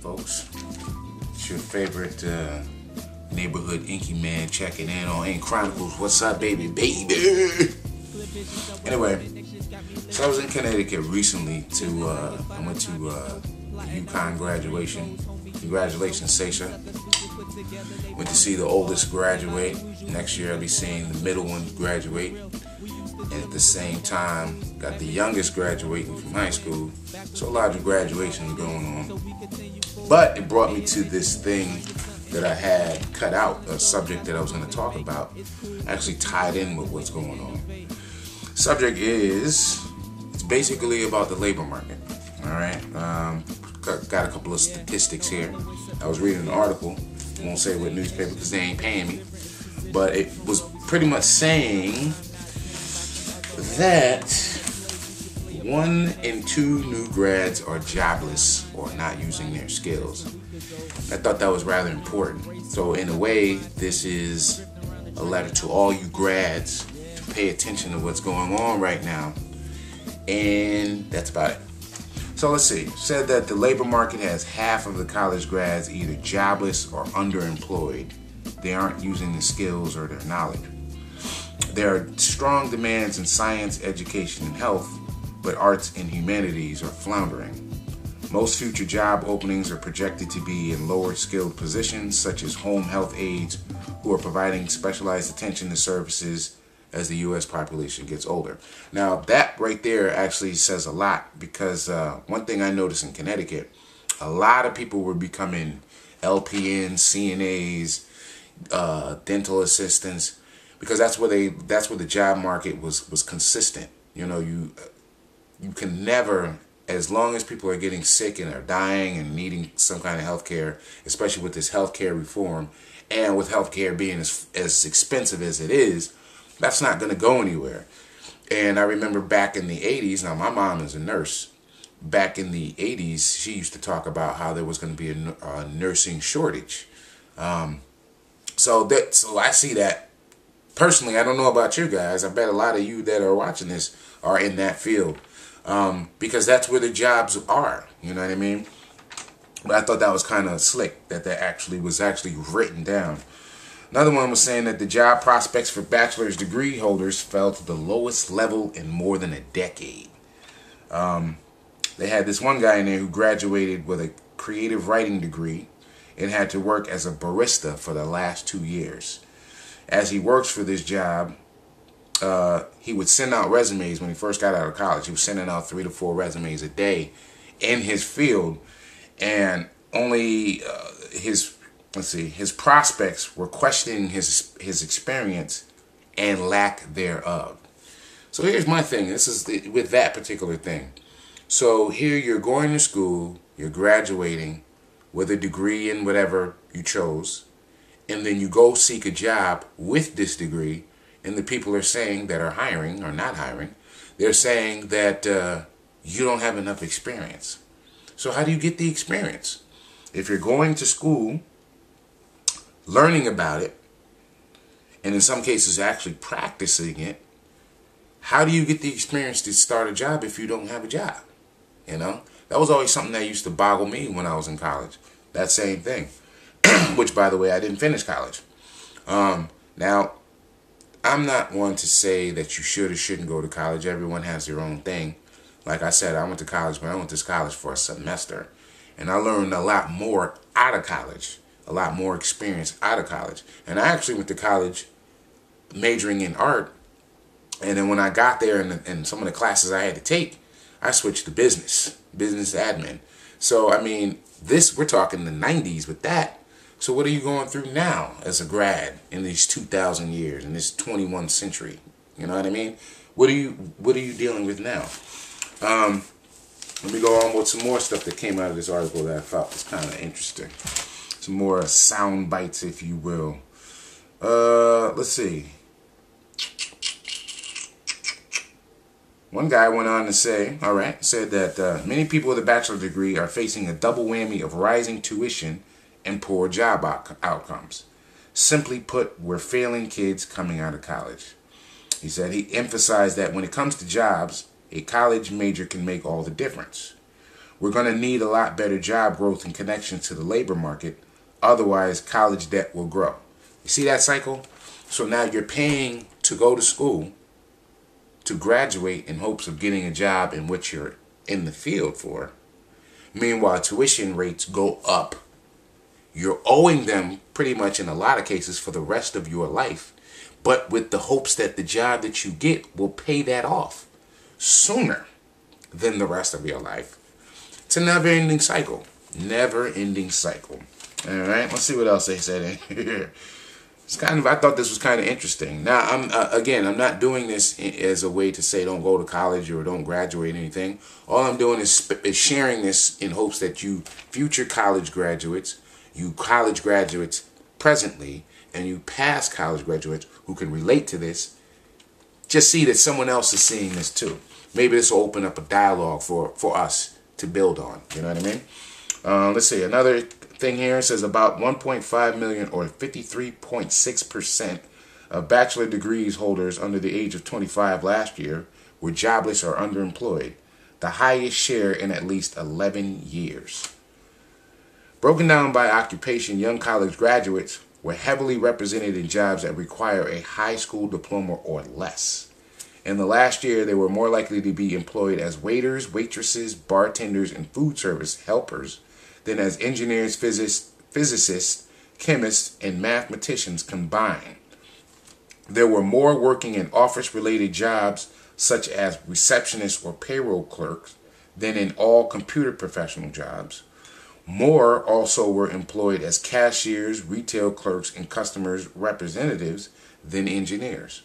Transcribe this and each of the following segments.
folks? It's your favorite neighborhood Inky man checking in on Inqronicles. What's up, baby? Anyway, so I was in Connecticut recently I went to the UConn graduation. Congratulations, Seisha. Went to see the oldest graduate. Next year I'll be seeing the middle one graduate. And at the same time, got the youngest graduating from high school. So a lot of graduations going on. But it brought me to this thing that I had cut out, a subject that I was going to talk about, actually tied in with what's going on. Subject is, it's basically about the labor market. All right, got a couple of statistics here. I was reading an article. I won't say what newspaper because they ain't paying me, but it was pretty much saying that 1 in 2 new grads are jobless or not using their skills. I thought that was rather important. So in a way, this is a letter to all you grads to pay attention to what's going on right now. And that's about it. So let's see. It said that the labor market has half of the college grads either jobless or underemployed. They aren't using the skills or their knowledge. There are strong demands in science, education, and health, but arts and humanities are floundering. Most future job openings are projected to be in lower skilled positions such as home health aides who are providing specialized attention to services as the U.S. population gets older. Now that right there actually says a lot because one thing I noticed in Connecticut, a lot of people were becoming LPNs, CNAs, dental assistants, because that's where the job market was consistent. You know, you can never, as long as people are getting sick and are dying and needing some kind of health care, especially with this health care reform, and with health care being as expensive as it is, that's not going to go anywhere. And I remember back in the 80s, now my mom is a nurse. Back in the 80s, she used to talk about how there was going to be a nursing shortage. So I see that. Personally, I don't know about you guys. I bet a lot of you that are watching this are in that field. Because that's where the jobs are. You know what I mean? But I thought that was kind of slick that was actually written down. Another one was saying that the job prospects for bachelor's degree holders fell to the lowest level in more than a decade. They had this one guy in there who graduated with a creative writing degree and had to work as a barista for the last 2 years. As he works for this job, he would send out resumes when he first got out of college. He was sending out 3 to 4 resumes a day in his field, and only his prospects were questioning his experience and lack thereof. So here's my thing. This is with that particular thing. So here you're going to school, you're graduating with a degree in whatever you chose, and then you go seek a job with this degree, and the people are saying that are hiring or not hiring, they're saying that you don't have enough experience. So how do you get the experience? If you're going to school, learning about it, and in some cases actually practicing it, how do you get the experience to start a job if you don't have a job? You know, that was always something that used to boggle me when I was in college. That same thing, which, by the way, I didn't finish college. Now, I'm not one to say that you should or shouldn't go to college. Everyone has their own thing. Like I said, I went to college, but I went to college for a semester, and I learned a lot more out of college. A lot more experience out of college. And I actually went to college majoring in art. And then when I got there and some of the classes I had to take, I switched to business admin. So, I mean, we're talking the 90s with that. So what are you going through now as a grad in these 2,000 years, in this 21st century? You know what I mean? What are you dealing with now? Let me go on with some more stuff that came out of this article that I thought was kind of interesting. Some more sound bites, if you will. Let's see. One guy went on to say, said that many people with a bachelor's degree are facing a double whammy of rising tuition and poor job outcomes. Simply put, we're failing kids coming out of college. He said he emphasized that when it comes to jobs, a college major can make all the difference. We're going to need a lot better job growth and connection to the labor market. Otherwise, college debt will grow. You see that cycle? So now you're paying to go to school, to graduate in hopes of getting a job in which you're in the field for. Meanwhile, tuition rates go up. You're owing them pretty much in a lot of cases for the rest of your life, but with the hopes that the job that you get will pay that off sooner than the rest of your life. It's a never-ending cycle. Never-ending cycle. All right, let's see what else they said in here. It's kind of, I thought this was kind of interesting. Now, I'm not doing this as a way to say don't go to college or don't graduate or anything. All I'm doing is sharing this in hopes that you future college graduates, you college graduates presently, and you past college graduates who can relate to this, just see that someone else is seeing this too. Maybe this will open up a dialogue for us to build on. You know what I mean? Let's see. Another thing here says about 1.5 million or 53.6% of bachelor degrees holders under the age of 25 last year were jobless or underemployed, the highest share in at least 11 years. Broken down by occupation, young college graduates were heavily represented in jobs that require a high school diploma or less. In the last year, they were more likely to be employed as waiters, waitresses, bartenders, and food service helpers than as engineers, physicists, chemists, and mathematicians combined. There were more working in office-related jobs such as receptionists or payroll clerks than in all computer professional jobs. More also were employed as cashiers, retail clerks, and customers representatives than engineers.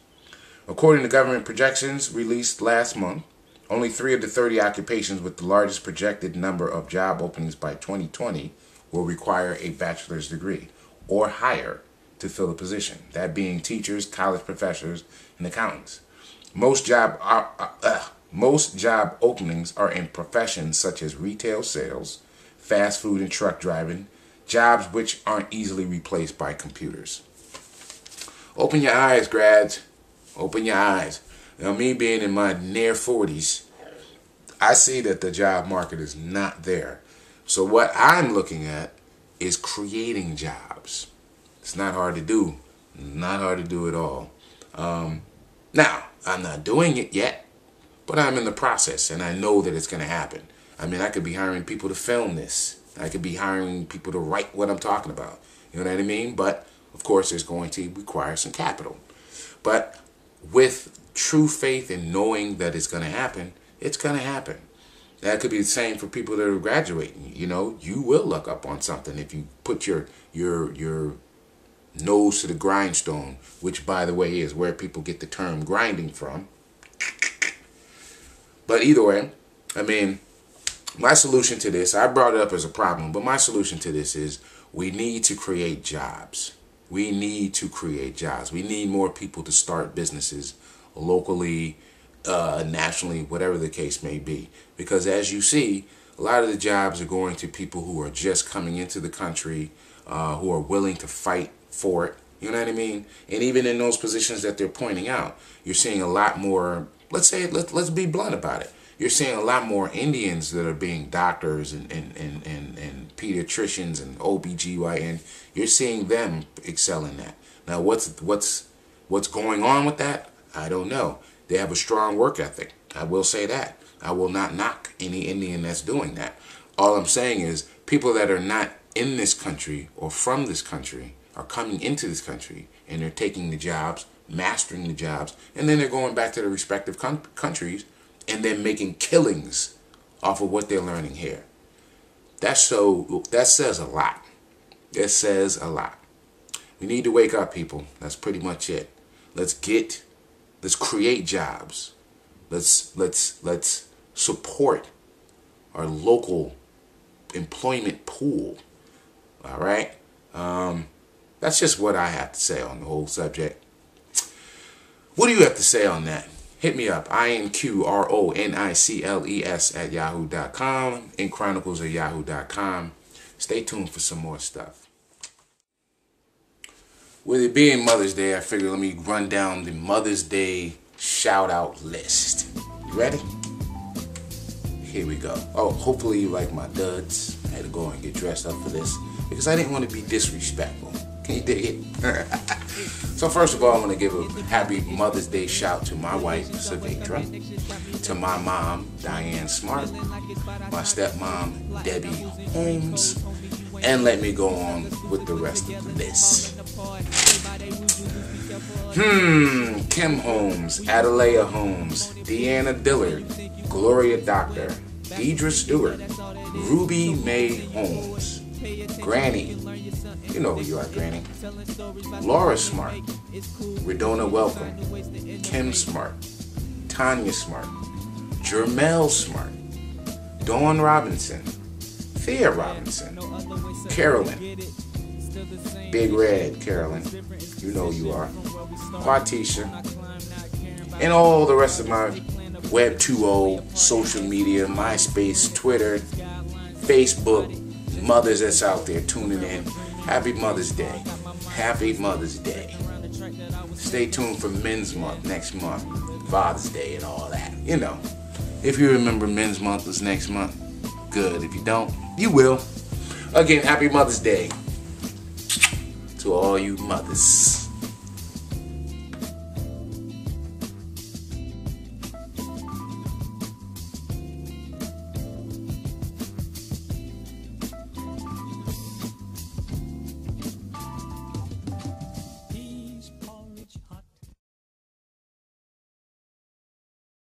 According to government projections released last month, only 3 of the 30 occupations with the largest projected number of job openings by 2020 will require a bachelor's degree or higher to fill a position, that being teachers, college professors, and accountants. Most job openings are in professions such as retail sales, fast food and truck driving, jobs which aren't easily replaced by computers. Open your eyes, grads. Open your eyes. Now, me being in my near 40s, I see that the job market is not there. So what I'm looking at is creating jobs. It's not hard to do. Not hard to do at all. Now, I'm not doing it yet, but I'm in the process, and I know that it's going to happen. I mean, I could be hiring people to film this. I could be hiring people to write what I'm talking about. You know what I mean? But, of course, it's going to require some capital. But with true faith and knowing that it's going to happen, it's going to happen. That could be the same for people that are graduating. You know, you will look up on something if you put your nose to the grindstone, which, by the way, is where people get the term grinding from. But either way, I mean, my solution to this, I brought it up as a problem, but my solution to this is we need to create jobs. We need to create jobs. We need more people to start businesses locally, nationally, whatever the case may be. Because as you see, a lot of the jobs are going to people who are just coming into the country, who are willing to fight for it. You know what I mean? And even in those positions that they're pointing out, you're seeing a lot more, let's be blunt about it. You're seeing a lot more Indians that are being doctors and pediatricians and OBGYN. You're seeing them excel in that. Now, what's going on with that? I don't know. They have a strong work ethic. I will say that. I will not knock any Indian that's doing that. All I'm saying is people that are not in this country or from this country are coming into this country and they're taking the jobs, mastering the jobs, and then they're going back to their respective countries and then making killings off of what they're learning here. That says a lot. It says a lot. We need to wake up, people. That's pretty much it. Let's create jobs. Let's support our local employment pool. All right? That's just what I have to say on the whole subject. What do you have to say on that? Hit me up, Inqronicles at yahoo.com, Inqronicles at yahoo.com. Stay tuned for some more stuff. With it being Mother's Day, I figured let me run down the Mother's Day shout-out list. You ready? Here we go. Oh, hopefully you like my duds. I had to go and get dressed up for this because I didn't want to be disrespectful. Can you dig it? So first of all, I want to give a happy Mother's Day shout to my wife, Savitra, to my mom, Diane Smart, my stepmom, Debbie Holmes, and let me go on with the rest of the list. Kim Holmes, Adelea Holmes, Deanna Dillard, Gloria Doctor, Deidre Stewart, Ruby Mae Holmes, Granny, you know who you are, Granny, Laura Smart, Redona Welcome, Kim Smart, Tanya Smart, Jermel Smart, Dawn Robinson, Thea Robinson, Carolyn, Big Red Carolyn, you know who you are, Quatisha, and all the rest of my Web 2.0 social media, MySpace, Twitter, Facebook, mothers that's out there tuning in. Happy Mother's Day. Happy Mother's Day. Stay tuned for Men's Month next month, Father's Day and all that. You know, if you remember Men's Month was next month, good. If you don't, you will. Again, happy Mother's Day to all you mothers.